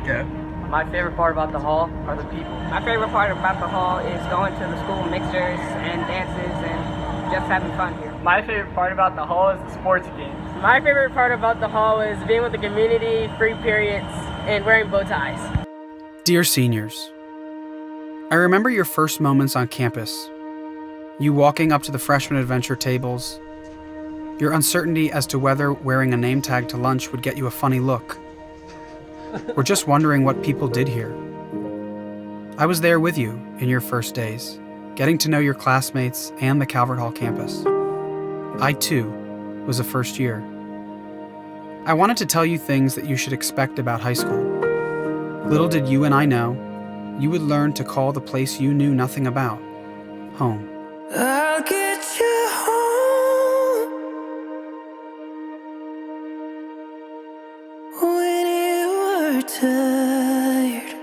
Jeff? My favorite part about the hall are the people. My favorite part about the hall is going to the school mixers and dances and just having fun here. My favorite part about the hall is the sports games. My favorite part about the hall is being with the community, free periods, and wearing bow ties. Dear seniors, I remember your first moments on campus. You walking up to the freshman adventure tables, your uncertainty as to whether wearing a name tag to lunch would get you a funny look, or just wondering what people did here. I was there with you in your first days, getting to know your classmates and the Calvert Hall campus. I, too, was a first year. I wanted to tell you things that you should expect about high school. Little did you and I know, you would learn to call the place you knew nothing about home. I'll get you home when you are tired.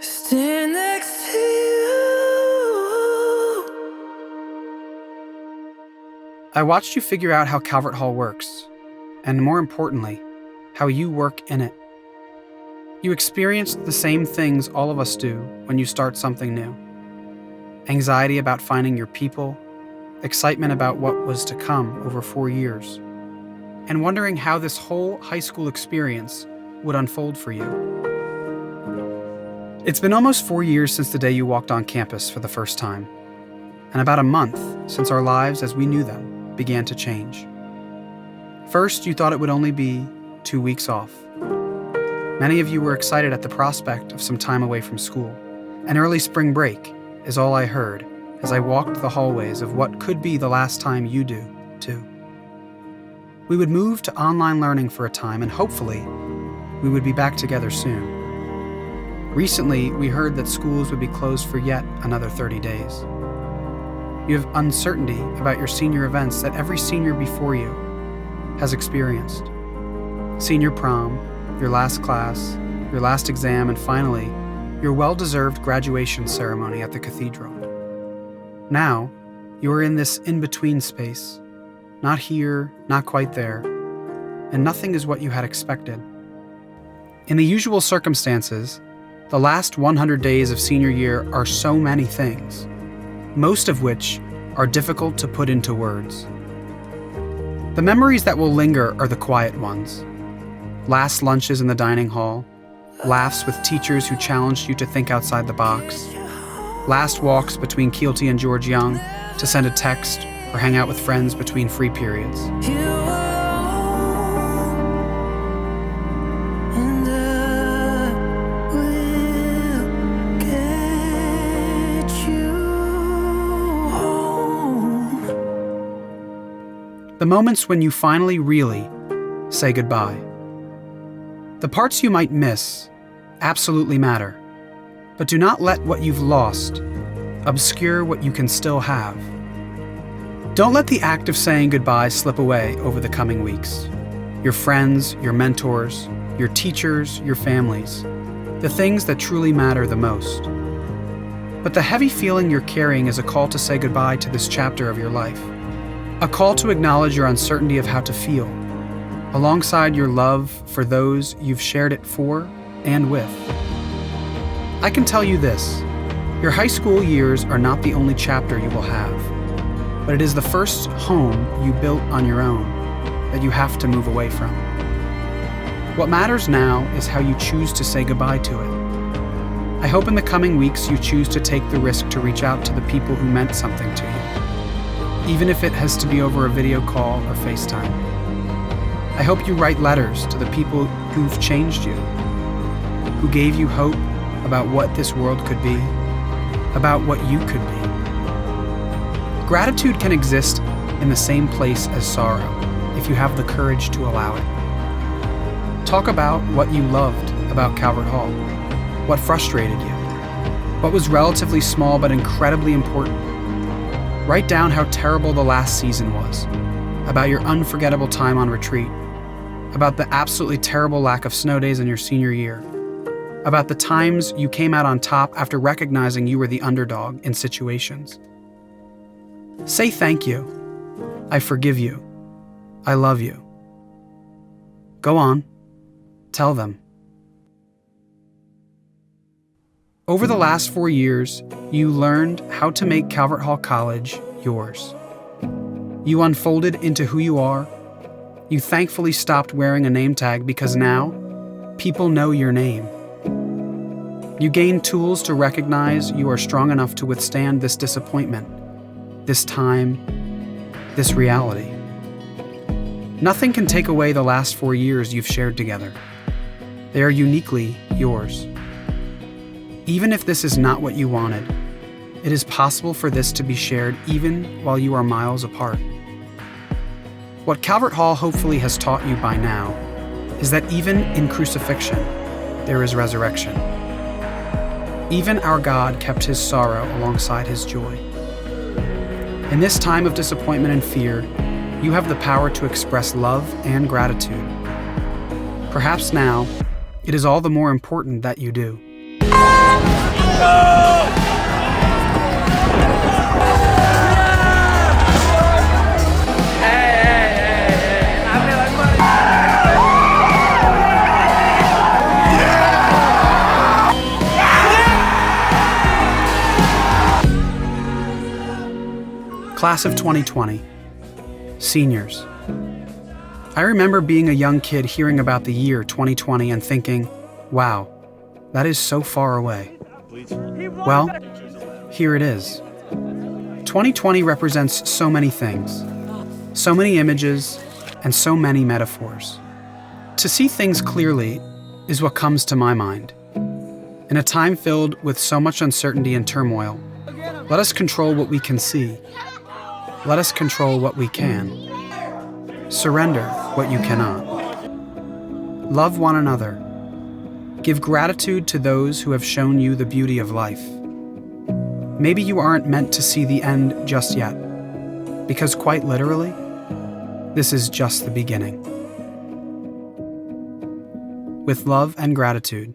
Stand next to you. I watched you figure out how Calvert Hall works, and more importantly, how you work in it. You experienced the same things all of us do when you start something new. Anxiety about finding your people, excitement about what was to come over 4 years, and wondering how this whole high school experience would unfold for you. It's been almost 4 years since the day you walked on campus for the first time, and about a month since our lives as we knew them began to change. First, you thought it would only be 2 weeks off. Many of you were excited at the prospect of some time away from school. An early spring break is all I heard as I walked the hallways of what could be the last time you do, too. We would move to online learning for a time, and hopefully, we would be back together soon. Recently, we heard that schools would be closed for yet another 30 days. You have uncertainty about your senior events that every senior before you has experienced. Senior prom, your last class, your last exam, and finally, your well-deserved graduation ceremony at the cathedral. Now, you are in this in-between space, not here, not quite there, and nothing is what you had expected. In the usual circumstances, the last 100 days of senior year are so many things, most of which are difficult to put into words. The memories that will linger are the quiet ones. Last lunches in the dining hall, laughs with teachers who challenged you to think outside the box, last walks between Keelty and George Young to send a text or hang out with friends between free periods. The moments when you finally really say goodbye. The parts you might miss absolutely matter, but do not let what you've lost obscure what you can still have. Don't let the act of saying goodbye slip away over the coming weeks. Your friends, your mentors, your teachers, your families, the things that truly matter the most. But the heavy feeling you're carrying is a call to say goodbye to this chapter of your life. A call to acknowledge your uncertainty of how to feel, alongside your love for those you've shared it for and with. I can tell you this, your high school years are not the only chapter you will have, but it is the first home you built on your own that you have to move away from. What matters now is how you choose to say goodbye to it. I hope in the coming weeks you choose to take the risk to reach out to the people who meant something to you, even if it has to be over a video call or FaceTime. I hope you write letters to the people who've changed you, who gave you hope about what this world could be, about what you could be. Gratitude can exist in the same place as sorrow if you have the courage to allow it. Talk about what you loved about Calvert Hall, what frustrated you, what was relatively small but incredibly important. Write down how terrible the last season was, about your unforgettable time on retreat, about the absolutely terrible lack of snow days in your senior year, about the times you came out on top after recognizing you were the underdog in situations. Say thank you. I forgive you. I love you. Go on. Tell them. Over the last 4 years, you learned how to make Calvert Hall College yours. You unfolded into who you are. You thankfully stopped wearing a name tag because now people know your name. You gained tools to recognize you are strong enough to withstand this disappointment, this time, this reality. Nothing can take away the last 4 years you've shared together. They are uniquely yours. Even if this is not what you wanted, it is possible for this to be shared even while you are miles apart. What Calvert Hall hopefully has taught you by now is that even in crucifixion, there is resurrection. Even our God kept his sorrow alongside his joy. In this time of disappointment and fear, you have the power to express love and gratitude. Perhaps now, it is all the more important that you do. Class of 2020, seniors. I remember being a young kid hearing about the year 2020 and thinking, wow, that is so far away. Well, here it is. 2020 represents so many things, so many images, and so many metaphors. To see things clearly is what comes to my mind. In a time filled with so much uncertainty and turmoil, let us control what we can see. Let us control what we can. Surrender what you cannot. Love one another. Give gratitude to those who have shown you the beauty of life. Maybe you aren't meant to see the end just yet, because quite literally, this is just the beginning. With love and gratitude,